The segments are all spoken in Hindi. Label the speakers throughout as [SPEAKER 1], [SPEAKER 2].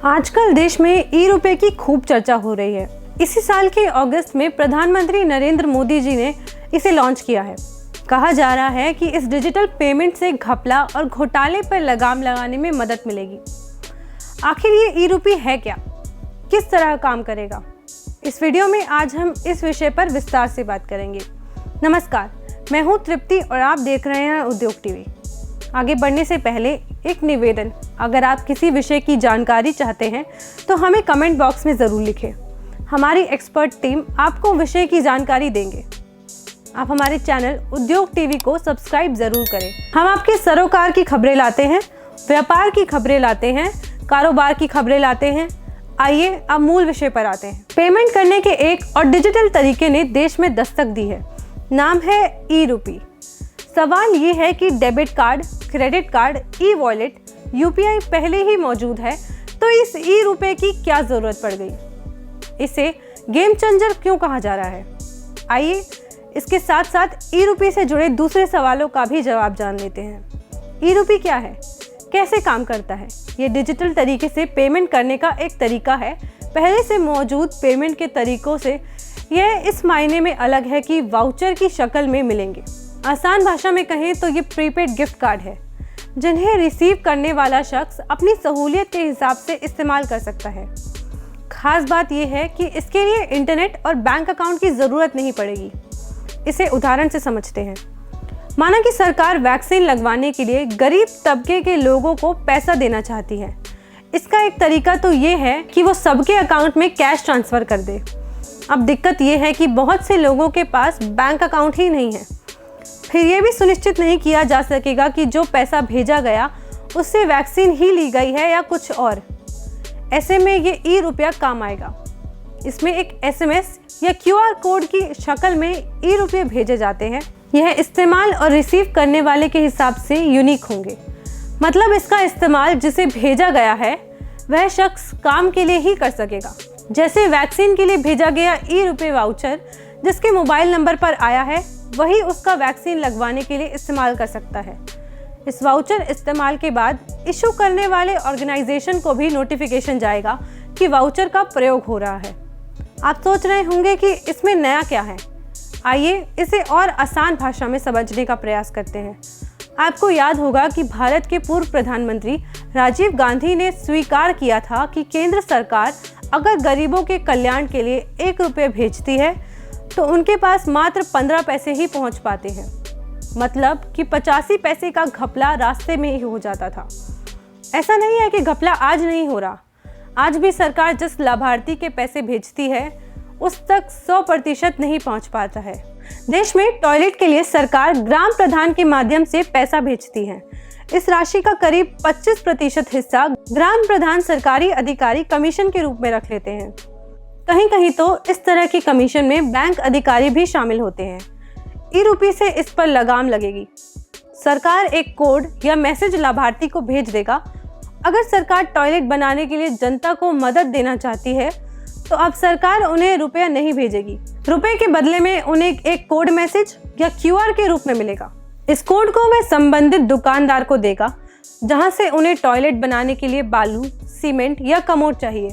[SPEAKER 1] आजकल देश में ई-रुपए की खूब चर्चा हो रही है। इसी साल के अगस्त में प्रधानमंत्री नरेंद्र मोदी जी ने इसे लॉन्च किया है। कहा जा रहा है कि इस डिजिटल पेमेंट से घपला और घोटाले पर लगाम लगाने में मदद मिलेगी। आखिर ये ई-रुपए है क्या, किस तरह काम करेगा? इस वीडियो में आज हम इस विषय पर विस्तार से बात करेंगे। नमस्कार, मैं हूँ तृप्ति और आप देख रहे हैं उद्योग टीवी। आगे बढ़ने से पहले एक निवेदन, अगर आप किसी विषय की जानकारी चाहते हैं तो हमें कमेंट बॉक्स में ज़रूर लिखें। हमारी एक्सपर्ट टीम आपको विषय की जानकारी देंगे। आप हमारे चैनल उद्योग टीवी को सब्सक्राइब ज़रूर करें। हम आपके सरोकार की खबरें लाते हैं, व्यापार की खबरें लाते हैं, कारोबार की खबरें लाते हैं। आइए अब मूल विषय पर आते हैं। पेमेंट करने के एक और डिजिटल तरीके ने देश में दस्तक दी है। नाम है ई-रुपए। सवाल ये है कि debit card, credit card, e wallet, UPI पहले ही मौजूद है, तो इस ई-रुपए की क्या ज़रूरत पड़ गई? इसे गेम चेंजर क्यों कहा जा रहा है? आइए इसके साथ साथ ई-रुपए से जुड़े दूसरे सवालों का भी जवाब जान लेते हैं। ई-रुपए क्या है, कैसे काम करता है? ये डिजिटल तरीके से पेमेंट करने का एक तरीका है। पहले से मौजूद पेमेंट के तरीकों से यह इस मायने में अलग है कि वाउचर की शक्ल में मिलेंगे। आसान भाषा में कहें तो ये प्रीपेड गिफ्ट कार्ड है, जिन्हें रिसीव करने वाला शख्स अपनी सहूलियत के हिसाब से इस्तेमाल कर सकता है। खास बात यह है कि इसके लिए इंटरनेट और बैंक अकाउंट की ज़रूरत नहीं पड़ेगी। इसे उदाहरण से समझते हैं। माना कि सरकार वैक्सीन लगवाने के लिए गरीब तबके के लोगों को पैसा देना चाहती है। इसका एक तरीका तो ये है कि वो सबके अकाउंट में कैश ट्रांसफ़र कर दे। अब दिक्कत ये है कि बहुत से लोगों के पास बैंक अकाउंट ही नहीं है। फिर ये भी सुनिश्चित नहीं किया जा सकेगा कि जो पैसा भेजा गया उससे वैक्सीन ही ली गई है या कुछ और। ऐसे में ये ई-रुपया काम आएगा। इसमें एक एसएमएस या क्यूआर कोड की शक्ल में ई-रुपये भेजे जाते हैं। यह इस्तेमाल और रिसीव करने वाले के हिसाब से यूनिक होंगे। मतलब इसका इस्तेमाल जिसे भेजा गया है वह शख्स काम के लिए ही कर सकेगा। जैसे वैक्सीन के लिए भेजा गया ई-रुपये वाउचर जिसके मोबाइल नंबर पर आया है, वही उसका वैक्सीन लगवाने के लिए इस्तेमाल कर सकता है। इस वाउचर इस्तेमाल के बाद इशू करने वाले ऑर्गेनाइजेशन को भी नोटिफिकेशन जाएगा कि वाउचर का प्रयोग हो रहा है। आप सोच रहे होंगे कि इसमें नया क्या है। आइए इसे और आसान भाषा में समझने का प्रयास करते हैं। आपको याद होगा कि भारत के पूर्व प्रधानमंत्री राजीव गांधी ने स्वीकार किया था कि केंद्र सरकार अगर गरीबों के कल्याण के लिए 1 रुपये भेजती है तो उनके पास मात्र 15 पैसे ही पहुंच पाते हैं। मतलब कि 85 पैसे का घपला रास्ते में ही हो जाता था। ऐसा नहीं है कि घपला आज नहीं हो रहा। आज भी सरकार जिस लाभार्थी के पैसे भेजती है उस तक 100% नहीं पहुंच पाता है। देश में टॉयलेट के लिए सरकार ग्राम प्रधान के माध्यम से पैसा भेजती है। इस राशि का करीब 25% हिस्सा ग्राम प्रधान सरकारी अधिकारी कमीशन के रूप में रख लेते हैं। कहीं कहीं तो इस तरह की कमीशन में बैंक अधिकारी भी शामिल होते हैं। ई-रुपए से इस पर लगाम लगेगी। सरकार एक कोड या मैसेज लाभार्थी को भेज देगा। अगर सरकार टॉयलेट बनाने के लिए जनता को मदद देना चाहती है तो अब सरकार उन्हें रुपया नहीं भेजेगी। रुपए के बदले में उन्हें एक कोड मैसेज या क्यूआर के रूप में मिलेगा। इस कोड को वह संबंधित दुकानदार को देगा जहां से उन्हें टॉयलेट बनाने के लिए बालू, सीमेंट या कमोड चाहिए।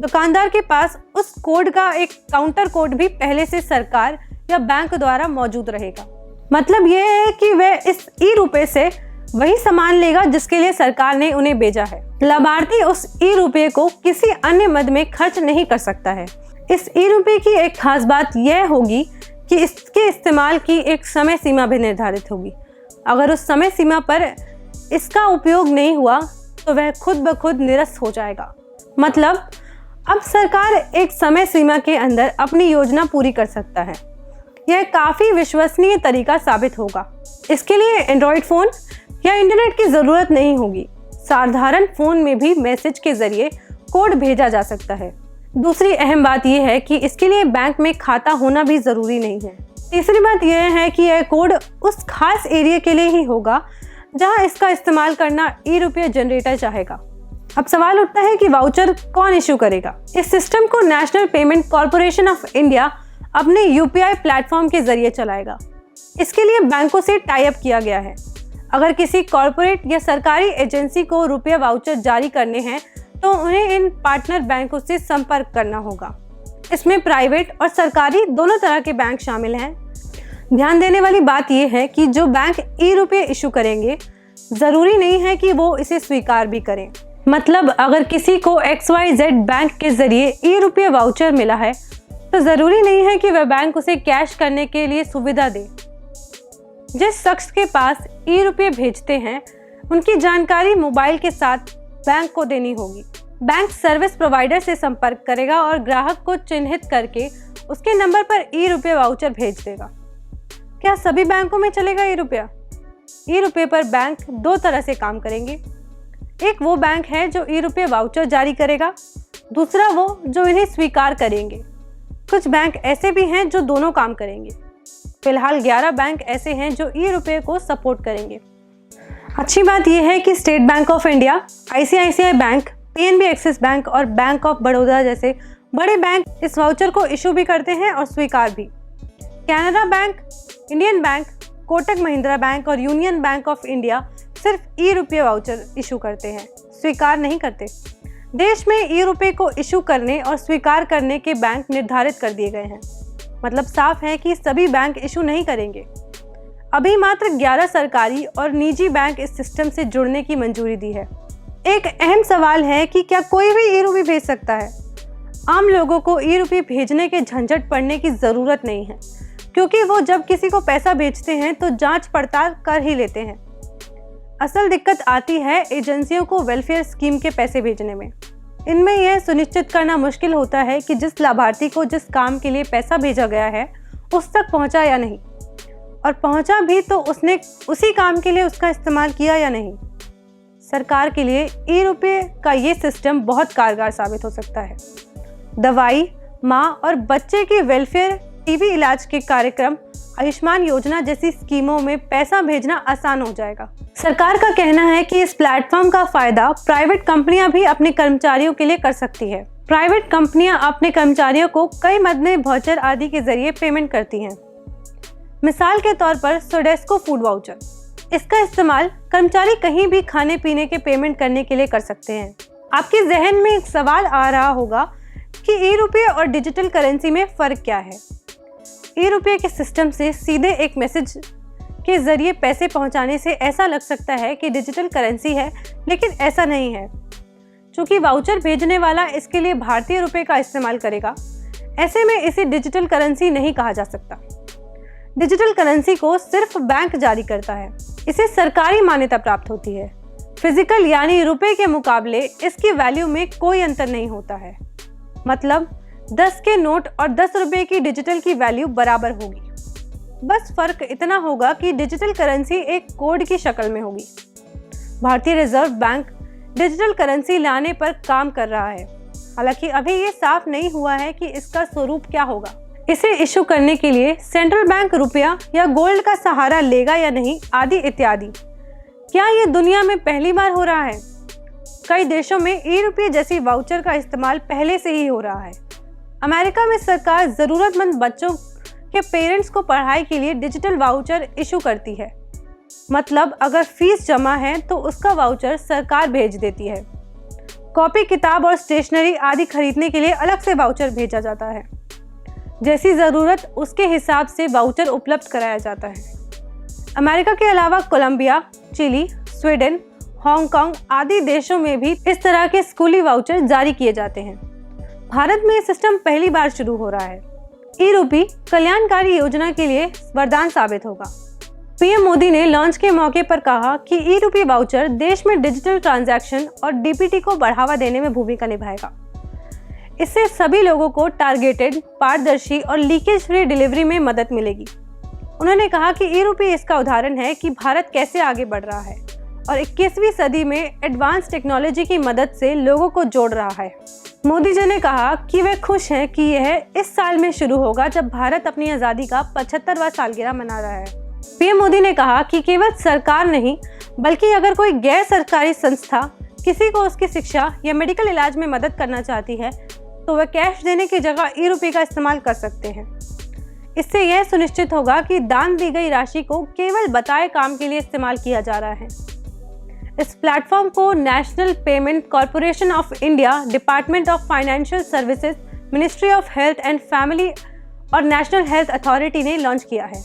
[SPEAKER 1] दुकानदार के पास उस कोड का एक काउंटर कोड भी पहले से सरकार या बैंक द्वारा मौजूद रहेगा। मतलब यह है कि वह इस ई-रुपए से वही सामान लेगा जिसके लिए सरकार ने उन्हें भेजा है। लाभार्थी उस ई-रुपए को किसी अन्य मद में खर्च नहीं कर सकता है। इस ई-रुपए की एक खास बात यह होगी कि इसके इस्तेमाल की एक समय सीमा भी निर्धारित होगी। अगर उस समय सीमा पर इसका उपयोग नहीं हुआ तो वह खुद ब खुद निरस्त हो जाएगा। मतलब अब सरकार एक समय सीमा के अंदर अपनी योजना पूरी कर सकता है। यह काफ़ी विश्वसनीय तरीका साबित होगा। इसके लिए एंड्रॉयड फ़ोन या इंटरनेट की ज़रूरत नहीं होगी। साधारण फ़ोन में भी मैसेज के ज़रिए कोड भेजा जा सकता है। दूसरी अहम बात यह है कि इसके लिए बैंक में खाता होना भी ज़रूरी नहीं है। तीसरी बात यह है कि यह कोड उस खास एरिया के लिए ही होगा जहां इसका इस्तेमाल करना ई-रुपया जनरेटर चाहेगा। अब सवाल उठता है कि वाउचर कौन इशू करेगा? इस सिस्टम को national payment corporation of India अपने यूपीआई प्लेटफॉर्म के जरिए चलाएगा। इसके लिए बैंकों से टाई अप किया गया है। अगर किसी कॉर्पोरेट या सरकारी एजेंसी को रुपया वाउचर जारी करने हैं तो उन्हें इन पार्टनर बैंकों से संपर्क करना होगा। इसमें प्राइवेट और सरकारी दोनों तरह के बैंक शामिल हैं। ध्यान देने वाली बात यह है कि जो बैंक ई-रुपए इशू करेंगे ज़रूरी नहीं है कि वो इसे स्वीकार भी करें। मतलब अगर किसी को XYZ बैंक के जरिए ई-रुपए वाउचर मिला है तो ज़रूरी नहीं है कि वह बैंक उसे कैश करने के लिए सुविधा दे। जिस शख्स के पास ई-रुपए भेजते हैं उनकी जानकारी मोबाइल के साथ बैंक को देनी होगी। बैंक सर्विस प्रोवाइडर से संपर्क करेगा और ग्राहक को चिन्हित करके उसके नंबर पर ई-रुपए वाउचर भेज देगा। क्या सभी बैंकों में चलेगा ई-रुपया? ई-रुपए पर बैंक दो तरह से काम करेंगे। एक वो बैंक है जो ई-रुपए वाउचर जारी करेगा, दूसरा वो जो इन्हें स्वीकार करेंगे। कुछ बैंक ऐसे भी हैं जो दोनों काम करेंगे। फिलहाल 11 बैंक ऐसे हैं जो ई-रुपए को सपोर्ट करेंगे। अच्छी बात यह है कि state bank of India, ICICI bank, PNB axis bank और बैंक ऑफ बड़ौदा जैसे बड़े बैंक इस वाउचर को इशू भी करते हैं और स्वीकार भी। Canara bank, Indian bank, Kotak Mahindra bank और यूनियन बैंक ऑफ इंडिया सिर्फ ई-रुपए वाउचर इशू करते हैं, स्वीकार नहीं करते। देश में ई-रुपए को इशू करने और स्वीकार करने के बैंक निर्धारित कर दिए गए हैं। मतलब साफ है कि सभी बैंक इशू नहीं करेंगे। अभी मात्र 11 सरकारी और निजी बैंक इस सिस्टम से जुड़ने की मंजूरी दी है। एक अहम सवाल है कि क्या कोई भी ई-रुपए भेज सकता है? आम लोगों को ई-रुपए भेजने के झंझट पड़ने की ज़रूरत नहीं है, क्योंकि वो जब किसी को पैसा भेजते हैं तो जांच पड़ताल कर ही लेते हैं। असल दिक्कत आती है एजेंसियों को वेलफेयर स्कीम के पैसे भेजने में। इनमें यह सुनिश्चित करना मुश्किल होता है कि जिस लाभार्थी को जिस काम के लिए पैसा भेजा गया है उस तक पहुंचा या नहीं, और पहुंचा भी तो उसने उसी काम के लिए उसका इस्तेमाल किया या नहीं। सरकार के लिए ई-रुपए का ये सिस्टम बहुत कारगर साबित हो सकता है। दवाई, माँ और बच्चे की वेलफेयर, टीबी इलाज के कार्यक्रम, आयुष्मान योजना जैसी स्कीमों में पैसा भेजना आसान हो जाएगा। सरकार का कहना है कि इस प्लेटफॉर्म का फायदा प्राइवेट कंपनियां भी अपने कर्मचारियों के लिए कर सकती है। प्राइवेट कंपनियां अपने कर्मचारियों को कई मददें, वाउचर आदि के जरिए पेमेंट करती हैं। मिसाल के तौर पर सोडेस्को फूड वाउचर, इसका इस्तेमाल कर्मचारी कहीं भी खाने पीने के पेमेंट करने के लिए कर सकते हैं। आपके जहन में एक सवाल आ रहा होगा कि ई-रुपए और डिजिटल करेंसी में फ़र्क क्या है? ई-रुपए के सिस्टम से सीधे एक मैसेज के जरिए पैसे पहुंचाने से ऐसा लग सकता है कि डिजिटल करेंसी है, लेकिन ऐसा नहीं है। चूंकि वाउचर भेजने वाला इसके लिए भारतीय रुपए का इस्तेमाल करेगा, ऐसे में इसे डिजिटल करेंसी नहीं कहा जा सकता। डिजिटल करेंसी को सिर्फ बैंक जारी करता है, इसे सरकारी मान्यता प्राप्त होती है। फिजिकल यानी रुपए के मुकाबले इसकी वैल्यू में कोई अंतर नहीं होता है। मतलब 10 के नोट और 10 रुपए की डिजिटल की वैल्यू बराबर होगी। बस फर्क इतना होगा कि डिजिटल करेंसी एक कोड की शक्ल में होगी। भारतीय रिजर्व बैंक डिजिटल करेंसी लाने पर काम कर रहा है। हालांकि अभी ये साफ नहीं हुआ है कि इसका स्वरूप क्या होगा। इसे इशू करने के लिए सेंट्रल बैंक रुपया या गोल्ड का सहारा लेगा या नहीं, आदि इत्यादि। क्या ये दुनिया में पहली बार हो रहा है? कई देशों में ई-रुपये जैसी वाउचर का इस्तेमाल पहले से ही हो रहा है। अमेरिका में सरकार ज़रूरतमंद बच्चों के पेरेंट्स को पढ़ाई के लिए डिजिटल वाउचर इशू करती है। मतलब अगर फीस जमा है तो उसका वाउचर सरकार भेज देती है। कॉपी, किताब और स्टेशनरी आदि खरीदने के लिए अलग से वाउचर भेजा जाता है। जैसी ज़रूरत उसके हिसाब से वाउचर उपलब्ध कराया जाता है। अमेरिका के अलावा कोलंबिया, चिली, स्वीडन, हांगकांग आदि देशों में भी इस तरह के स्कूली वाउचर जारी किए जाते हैं। भारत में ये सिस्टम पहली बार शुरू हो रहा है। ई-रुपए कल्याणकारी योजना के लिए वरदान साबित होगा। पीएम मोदी ने लॉन्च के मौके पर कहा कि ई-रुपए वाउचर देश में डिजिटल ट्रांजैक्शन और डीपीटी को बढ़ावा देने में भूमिका निभाएगा। इससे सभी लोगों को टारगेटेड, पारदर्शी और लीकेज फ्री डिलीवरी में मदद मिलेगी। उन्होंने कहा कि ई-रुपए इसका उदाहरण है कि भारत कैसे आगे बढ़ रहा है और 21वीं सदी में एडवांस टेक्नोलॉजी की मदद से लोगों को जोड़ रहा है। मोदी जी ने कहा कि वे खुश हैं कि यह इस साल में शुरू होगा जब भारत अपनी आज़ादी का 75वां सालगिरह मना रहा है। पीएम मोदी ने कहा कि केवल सरकार नहीं, बल्कि अगर कोई गैर सरकारी संस्था किसी को उसकी शिक्षा या मेडिकल इलाज में मदद करना चाहती है तो वह कैश देने की जगह ई-रुपए का इस्तेमाल कर सकते हैं। इससे यह सुनिश्चित होगा कि दान दी गई राशि को केवल बताए काम के लिए इस्तेमाल किया जा रहा है। इस प्लेटफॉर्म को national payment corporation of India, department of financial services, ministry of health and family और नेशनल हेल्थ अथॉरिटी ने लॉन्च किया है।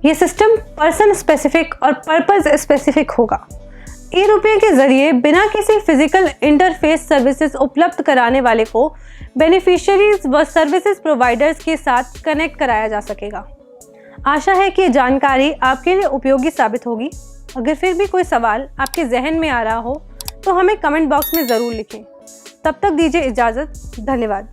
[SPEAKER 1] ये सिस्टम पर्सन स्पेसिफिक और पर्पस स्पेसिफिक होगा। ई-रुपए के जरिए बिना किसी फिजिकल इंटरफेस सर्विसेज उपलब्ध कराने वाले को बेनिफिशियरीज व सर्विसेज प्रोवाइडर्स के साथ कनेक्ट कराया जा सकेगा। आशा है कि ये जानकारी आपके लिए उपयोगी साबित होगी। अगर फिर भी कोई सवाल आपके जहन में आ रहा हो तो हमें कमेंट बॉक्स में ज़रूर लिखें। तब तक दीजिए इजाज़त। धन्यवाद।